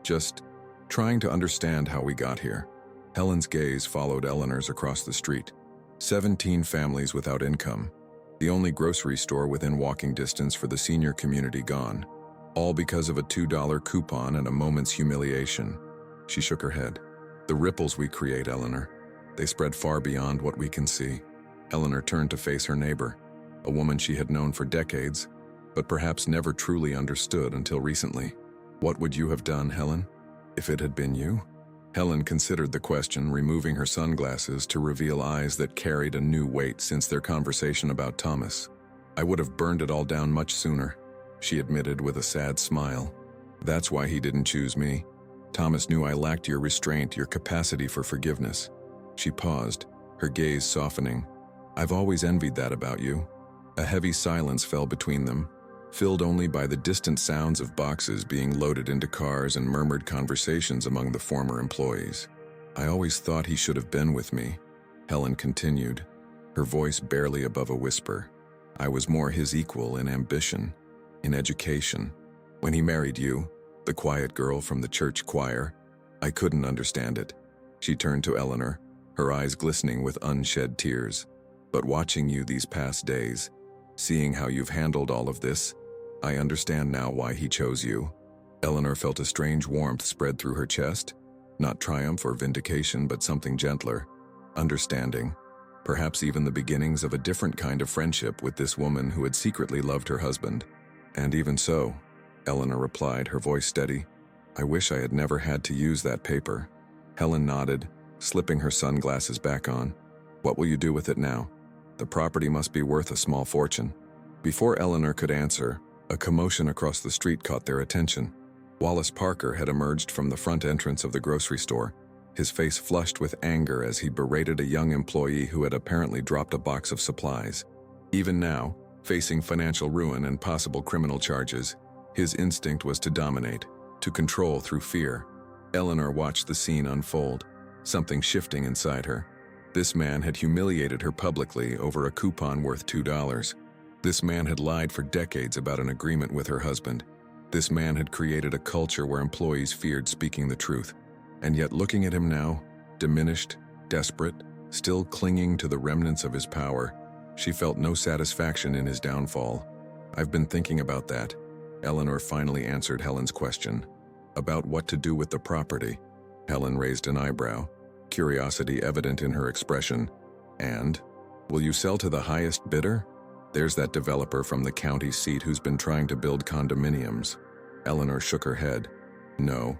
"Just trying to understand how we got here." Helen's gaze followed Eleanor's across the street. 17 families without income. The only grocery store within walking distance for the senior community gone. All because of a $2 coupon and a moment's humiliation. She shook her head. "The ripples we create, Eleanor, they spread far beyond what we can see." Eleanor turned to face her neighbor, a woman she had known for decades, but perhaps never truly understood until recently. "What would you have done, Helen, if it had been you?" Helen considered the question, removing her sunglasses to reveal eyes that carried a new weight since their conversation about Thomas. "I would have burned it all down much sooner," she admitted with a sad smile. "That's why he didn't choose me. Thomas knew I lacked your restraint, your capacity for forgiveness." She paused, her gaze softening. "I've always envied that about you." A heavy silence fell between them, filled only by the distant sounds of boxes being loaded into cars and murmured conversations among the former employees. "I always thought he should have been with me," Helen continued, her voice barely above a whisper. "I was more his equal in ambition, in education. When he married you, the quiet girl from the church choir, I couldn't understand it." She turned to Eleanor, her eyes glistening with unshed tears. "But watching you these past days, seeing how you've handled all of this, I understand now why he chose you." Eleanor felt a strange warmth spread through her chest, not triumph or vindication, but something gentler, understanding, perhaps even the beginnings of a different kind of friendship with this woman who had secretly loved her husband. And even so, Eleanor replied, her voice steady. "I wish I had never had to use that paper." Helen nodded, slipping her sunglasses back on. "What will you do with it now? The property must be worth a small fortune." Before Eleanor could answer, a commotion across the street caught their attention. Wallace Parker had emerged from the front entrance of the grocery store, his face flushed with anger as he berated a young employee who had apparently dropped a box of supplies. Even now, facing financial ruin and possible criminal charges, his instinct was to dominate, to control through fear. Eleanor watched the scene unfold, something shifting inside her. This man had humiliated her publicly over a coupon worth $2. This man had lied for decades about an agreement with her husband. This man had created a culture where employees feared speaking the truth. And yet, looking at him now, diminished, desperate, still clinging to the remnants of his power, she felt no satisfaction in his downfall. "I've been thinking about that," Eleanor finally answered Helen's question. "About what to do with the property." Helen raised an eyebrow, curiosity evident in her expression. "And? Will you sell to the highest bidder? There's that developer from the county seat who's been trying to build condominiums." Eleanor shook her head. "No,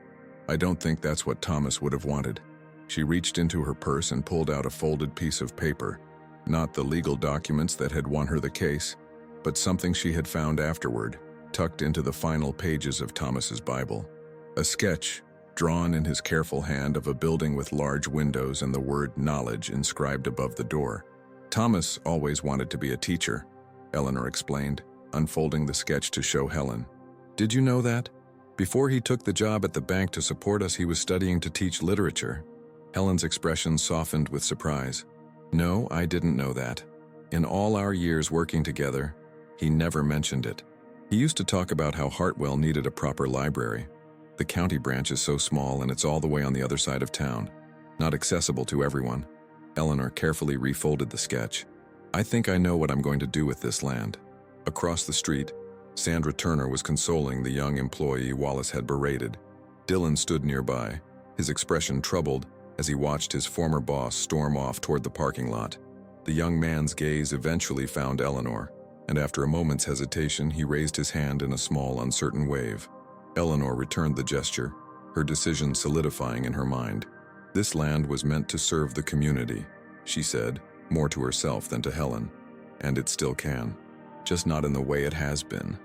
I don't think that's what Thomas would have wanted." She reached into her purse and pulled out a folded piece of paper. Not the legal documents that had won her the case, but something she had found afterward, tucked into the final pages of Thomas's Bible. A sketch, drawn in his careful hand, of a building with large windows and the word knowledge inscribed above the door. "Thomas always wanted to be a teacher," Eleanor explained, unfolding the sketch to show Helen. "Did you know that? Before he took the job at the bank to support us, he was studying to teach literature." Helen's expression softened with surprise. "No, I didn't know that. In all our years working together, he never mentioned it. He used to talk about how Hartwell needed a proper library. The county branch is so small and it's all the way on the other side of town, not accessible to everyone." Eleanor carefully refolded the sketch. "I think I know what I'm going to do with this land." Across the street, Sandra Turner was consoling the young employee Wallace had berated. Dylan stood nearby, his expression troubled as he watched his former boss storm off toward the parking lot. The young man's gaze eventually found Eleanor, and after a moment's hesitation, he raised his hand in a small, uncertain wave. Eleanor returned the gesture, her decision solidifying in her mind. This land was meant to serve the community, she said, more to herself than to Helen. And it still can. Just not in the way it has been.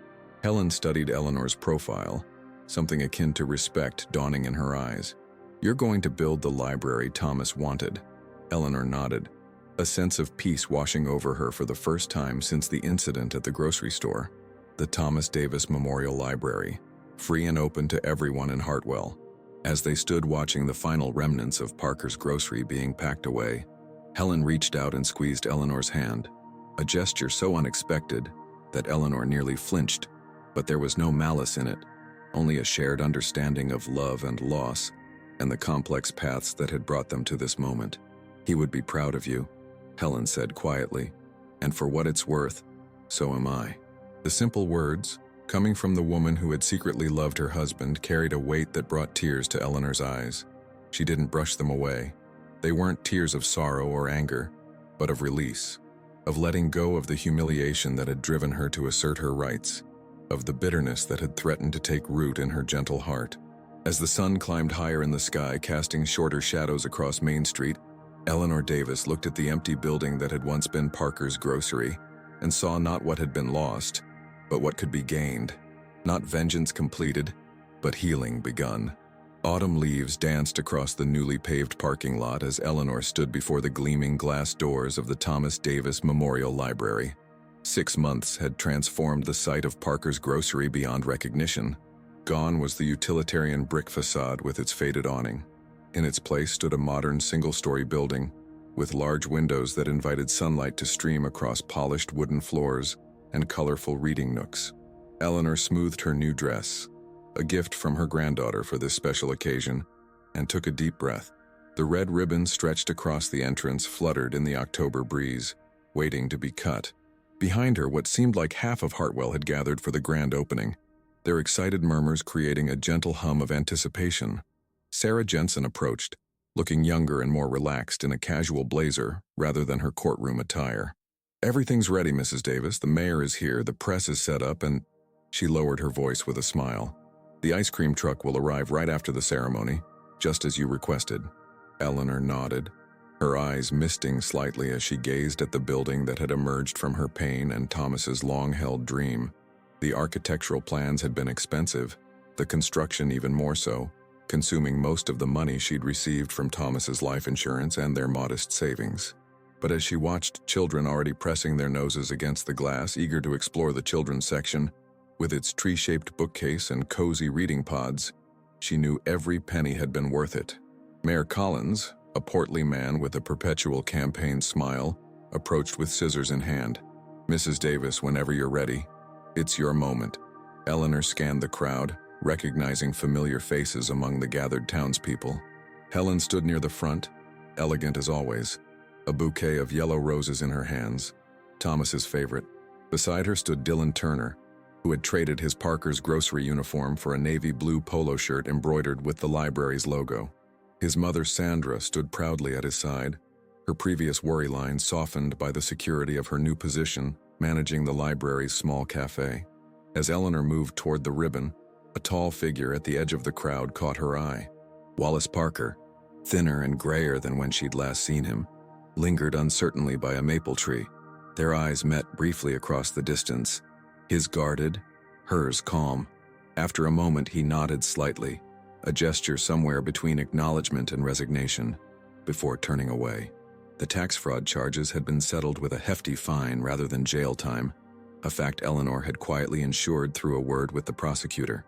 Helen studied Eleanor's profile, something akin to respect dawning in her eyes. "You're going to build the library Thomas wanted." Eleanor nodded, a sense of peace washing over her for the first time since the incident at the grocery store. The Thomas Davis Memorial Library, free and open to everyone in Hartwell. As they stood watching the final remnants of Parker's grocery being packed away, Helen reached out and squeezed Eleanor's hand, a gesture so unexpected that Eleanor nearly flinched. But there was no malice in it, only a shared understanding of love and loss, and the complex paths that had brought them to this moment. "He would be proud of you," Helen said quietly, "and for what it's worth, so am I." The simple words, coming from the woman who had secretly loved her husband, carried a weight that brought tears to Eleanor's eyes. She didn't brush them away. They weren't tears of sorrow or anger, but of release, of letting go of the humiliation that had driven her to assert her rights, of the bitterness that had threatened to take root in her gentle heart. As the sun climbed higher in the sky, casting shorter shadows across Main Street, Eleanor Davis looked at the empty building that had once been Parker's grocery and saw not what had been lost, but what could be gained. Not vengeance completed, but healing begun. Autumn leaves danced across the newly paved parking lot as Eleanor stood before the gleaming glass doors of the Thomas Davis Memorial Library. 6 months had transformed the site of Parker's grocery beyond recognition. Gone was the utilitarian brick facade with its faded awning. In its place stood a modern single-story building, with large windows that invited sunlight to stream across polished wooden floors and colorful reading nooks. Eleanor smoothed her new dress, a gift from her granddaughter for this special occasion, and took a deep breath. The red ribbon stretched across the entrance fluttered in the October breeze, waiting to be cut. Behind her, what seemed like half of Hartwell had gathered for the grand opening, their excited murmurs creating a gentle hum of anticipation. Sarah Jensen approached, looking younger and more relaxed in a casual blazer rather than her courtroom attire. "Everything's ready, Mrs. Davis. The mayor is here, the press is set up, and..." She lowered her voice with a smile. "The ice cream truck will arrive right after the ceremony, just as you requested." Eleanor nodded, her eyes misting slightly as she gazed at the building that had emerged from her pain and Thomas's long-held dream. The architectural plans had been expensive, the construction even more so, consuming most of the money she'd received from Thomas's life insurance and their modest savings. But as she watched children already pressing their noses against the glass, eager to explore the children's section, with its tree-shaped bookcase and cozy reading pods, she knew every penny had been worth it. Mayor Collins, a portly man with a perpetual campaign smile, approached with scissors in hand. "Mrs. Davis, whenever you're ready. It's your moment." Eleanor scanned the crowd, recognizing familiar faces among the gathered townspeople. Helen stood near the front, elegant as always, a bouquet of yellow roses in her hands, Thomas's favorite. Beside her stood Dylan Turner, who had traded his Parker's grocery uniform for a navy blue polo shirt embroidered with the library's logo. His mother Sandra stood proudly at his side, her previous worry lines softened by the security of her new position managing the library's small cafe. As Eleanor moved toward the ribbon, a tall figure at the edge of the crowd caught her eye. Wallace Parker, thinner and grayer than when she'd last seen him, lingered uncertainly by a maple tree. Their eyes met briefly across the distance, his guarded, hers calm. After a moment, he nodded slightly, a gesture somewhere between acknowledgement and resignation, before turning away. The tax fraud charges had been settled with a hefty fine rather than jail time, a fact Eleanor had quietly ensured through a word with the prosecutor.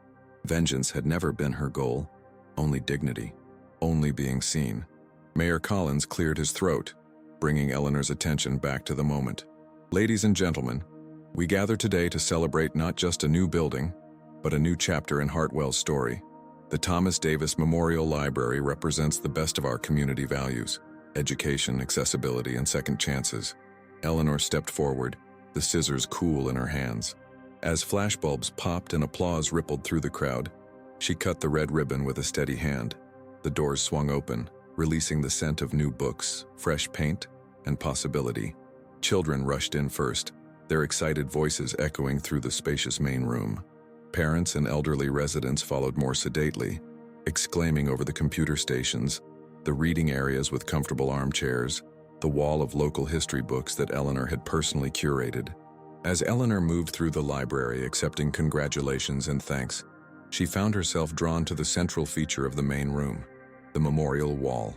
Vengeance had never been her goal, only dignity, only being seen. Mayor Collins cleared his throat, bringing Eleanor's attention back to the moment. "Ladies and gentlemen, we gather today to celebrate not just a new building, but a new chapter in Hartwell's story. The Thomas Davis Memorial Library represents the best of our community values: education, accessibility, and second chances." Eleanor stepped forward, the scissors cool in her hands. As flashbulbs popped and applause rippled through the crowd, she cut the red ribbon with a steady hand. The doors swung open, releasing the scent of new books, fresh paint, and possibility. Children rushed in first, their excited voices echoing through the spacious main room. Parents and elderly residents followed more sedately, exclaiming over the computer stations, the reading areas with comfortable armchairs, the wall of local history books that Eleanor had personally curated. As Eleanor moved through the library accepting congratulations and thanks, she found herself drawn to the central feature of the main room, the memorial wall.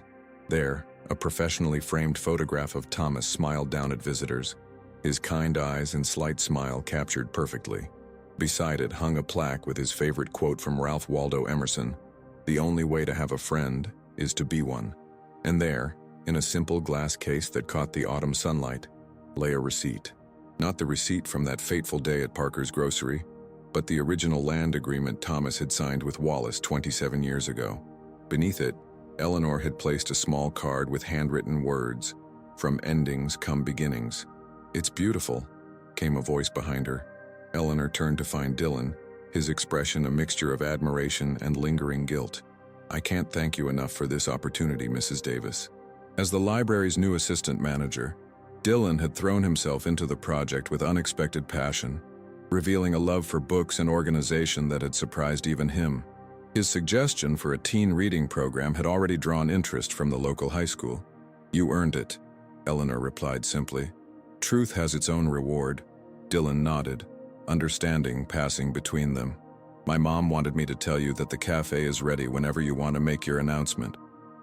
There, a professionally framed photograph of Thomas smiled down at visitors, his kind eyes and slight smile captured perfectly. Beside it hung a plaque with his favorite quote from Ralph Waldo Emerson, "The only way to have a friend is to be one." And there, in a simple glass case that caught the autumn sunlight, lay a receipt. Not the receipt from that fateful day at Parker's grocery, but the original land agreement Thomas had signed with Wallace 27 years ago. Beneath it, Eleanor had placed a small card with handwritten words, "From endings come beginnings." "It's beautiful," came a voice behind her. Eleanor turned to find Dylan, his expression a mixture of admiration and lingering guilt. "I can't thank you enough for this opportunity, Mrs. Davis." As the library's new assistant manager, Dylan had thrown himself into the project with unexpected passion, revealing a love for books and organization that had surprised even him. His suggestion for a teen reading program had already drawn interest from the local high school. "You earned it," Eleanor replied simply. "Truth has its own reward." Dylan nodded, understanding passing between them. "My mom wanted me to tell you that the cafe is ready whenever you want to make your announcement."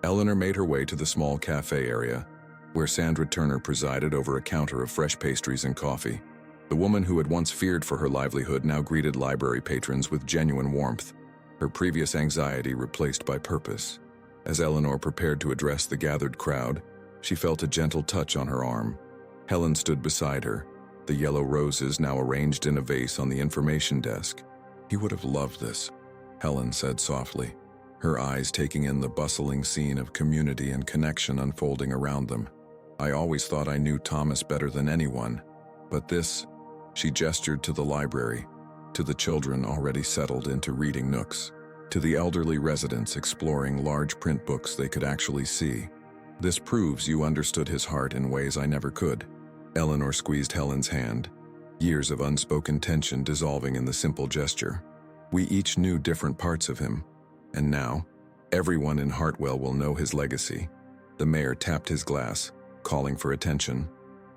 Eleanor made her way to the small cafe area, where Sandra Turner presided over a counter of fresh pastries and coffee. The woman who had once feared for her livelihood now greeted library patrons with genuine warmth, her previous anxiety replaced by purpose. As Eleanor prepared to address the gathered crowd, she felt a gentle touch on her arm. Helen stood beside her, the yellow roses now arranged in a vase on the information desk. "He would have loved this," Helen said softly, her eyes taking in the bustling scene of community and connection unfolding around them. "I always thought I knew Thomas better than anyone, but this..." She gestured to the library, to the children already settled into reading nooks, to the elderly residents exploring large print books they could actually see. "This proves you understood his heart in ways I never could." Eleanor squeezed Helen's hand, years of unspoken tension dissolving in the simple gesture. We each knew different parts of him, and now, everyone in Hartwell will know his legacy. The mayor tapped his glass, calling for attention.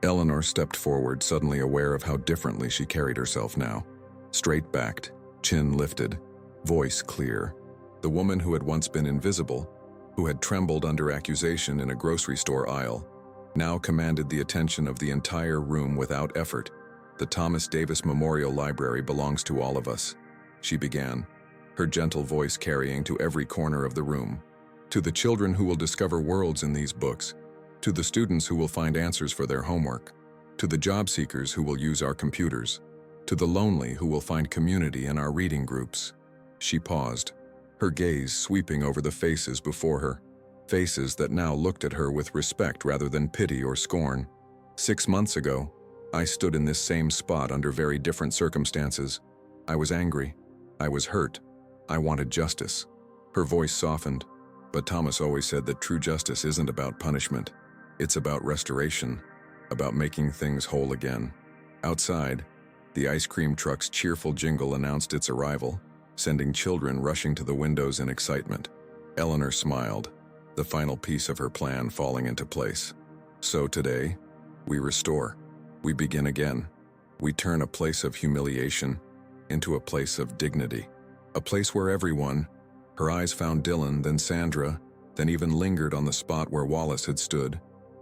Eleanor stepped forward, suddenly aware of how differently she carried herself now. Straight-backed, chin lifted, voice clear. The woman who had once been invisible, who had trembled under accusation in a grocery store aisle, now commanded the attention of the entire room without effort. "The Thomas Davis Memorial Library belongs to all of us," she began, her gentle voice carrying to every corner of the room. "To the children who will discover worlds in these books, to the students who will find answers for their homework, to the job seekers who will use our computers, to the lonely who will find community in our reading groups." She paused, her gaze sweeping over the faces before her, faces that now looked at her with respect rather than pity or scorn. 6 months ago, I stood in this same spot under very different circumstances. I was angry. I was hurt. I wanted justice. Her voice softened, but Thomas always said that true justice isn't about punishment. It's about restoration, about making things whole again. Outside, the ice cream truck's cheerful jingle announced its arrival, sending children rushing to the windows in excitement. Eleanor smiled, the final piece of her plan falling into place. So today, we restore. We begin again. We turn a place of humiliation into a place of dignity. A place where everyone, her eyes found Dylan, then Sandra, then even lingered on the spot where Wallace had stood.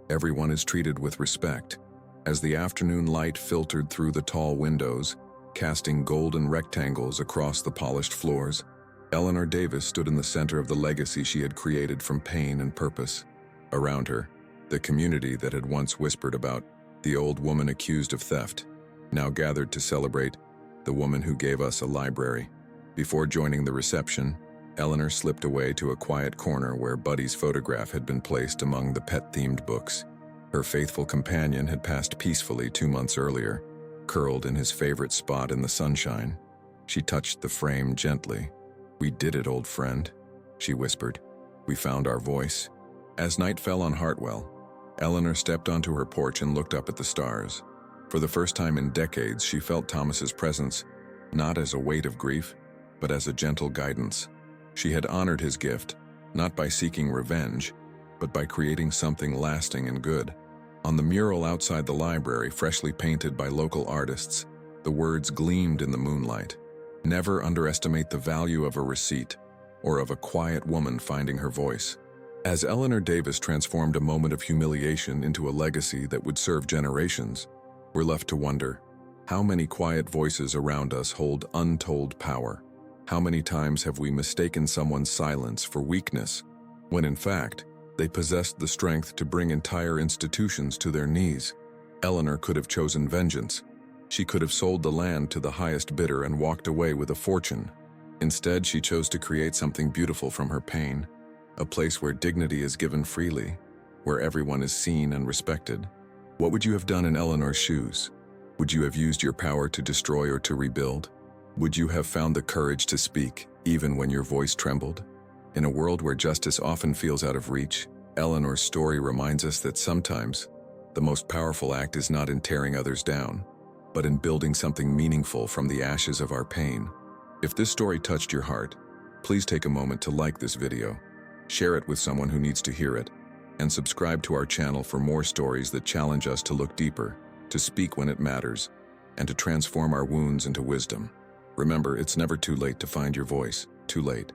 Everyone is treated with respect. As the afternoon light filtered through the tall windows, casting golden rectangles across the polished floors, Eleanor Davis stood in the center of the legacy she had created from pain and purpose. Around her, the community that had once whispered about the old woman accused of theft, now gathered to celebrate the woman who gave us a library. Before joining the reception, Eleanor slipped away to a quiet corner where Buddy's photograph had been placed among the pet-themed books. Her faithful companion had passed peacefully 2 months earlier, curled in his favorite spot in the sunshine. She touched the frame gently. "We did it, old friend," she whispered. "We found our voice." As night fell on Hartwell, Eleanor stepped onto her porch and looked up at the stars. For the first time in decades, she felt Thomas's presence, not as a weight of grief, but as a gentle guidance. She had honored his gift, not by seeking revenge, but by creating something lasting and good. On the mural outside the library, freshly painted by local artists, the words gleamed in the moonlight. "Never underestimate the value of a receipt, or of a quiet woman finding her voice." As Eleanor Davis transformed a moment of humiliation into a legacy that would serve generations, we're left to wonder, how many quiet voices around us hold untold power? How many times have we mistaken someone's silence for weakness, when in fact, they possessed the strength to bring entire institutions to their knees? Eleanor could have chosen vengeance. She could have sold the land to the highest bidder and walked away with a fortune. Instead, she chose to create something beautiful from her pain, a place where dignity is given freely, where everyone is seen and respected. What would you have done in Eleanor's shoes? Would you have used your power to destroy or to rebuild? Would you have found the courage to speak, even when your voice trembled? In a world where justice often feels out of reach, Eleanor's story reminds us that sometimes, the most powerful act is not in tearing others down, but in building something meaningful from the ashes of our pain. If this story touched your heart, please take a moment to like this video, share it with someone who needs to hear it, and subscribe to our channel for more stories that challenge us to look deeper, to speak when it matters, and to transform our wounds into wisdom. Remember, it's never too late to find your voice. Too late.